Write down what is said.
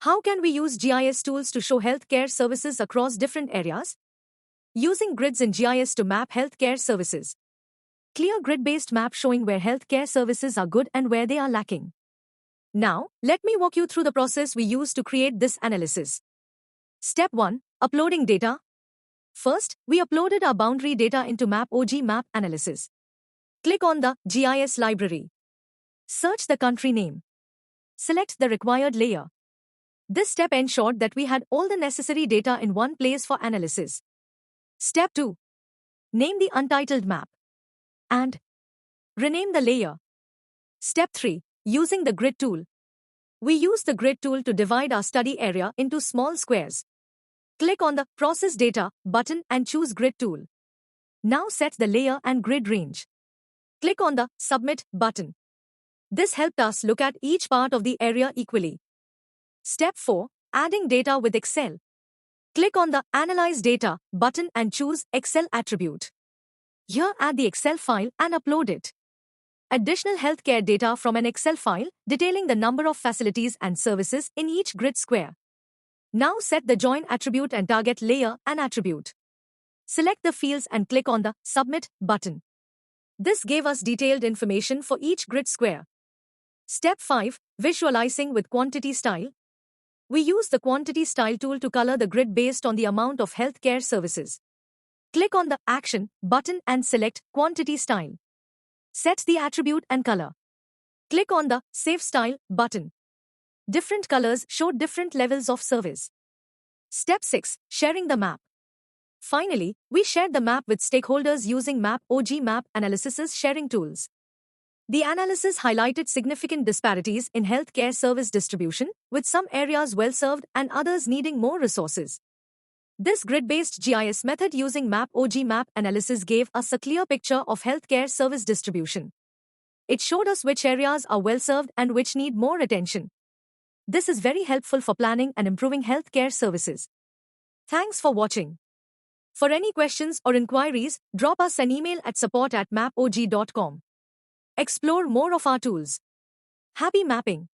How can we use GIS tools to show healthcare services across different areas? Using grids in GIS to map healthcare services. Clear grid-based map showing where healthcare services are good and where they are lacking. Now, let me walk you through the process we use to create this analysis. Step 1. Uploading data. First, we uploaded our boundary data into MapOG Map Analysis. Click on the GIS library. Search the country name. Select the required layer. This step ensured that we had all the necessary data in one place for analysis. Step 2. Name the untitled map. And rename the layer. Step 3. Using the grid tool. We use the grid tool to divide our study area into small squares. Click on the Process Data button and choose Grid tool. Now set the layer and grid range. Click on the Submit button. This helped us look at each part of the area equally. Step 4. Adding data with Excel. Click on the Analyze Data button and choose Excel attribute. Here add the Excel file and upload it. Additional healthcare data from an Excel file detailing the number of facilities and services in each grid square. Now set the Join attribute and target layer and attribute. Select the fields and click on the Submit button. This gave us detailed information for each grid square. Step 5. Visualizing with Quantity Style. We use the Quantity Style tool to color the grid based on the amount of healthcare services. Click on the Action button and select Quantity Style. Set the attribute and color. Click on the Save Style button. Different colors show different levels of service. Step 6. Sharing the map. Finally, we shared the map with stakeholders using MapOG Map Analysis's sharing tools. The analysis highlighted significant disparities in healthcare service distribution, with some areas well-served and others needing more resources. This grid-based GIS method using MapOG Map Analysis gave us a clear picture of healthcare service distribution. It showed us which areas are well-served and which need more attention. This is very helpful for planning and improving healthcare services. Thanks for watching. For any questions or inquiries, drop us an email at support@mapog.com. Explore more of our tools. Happy mapping!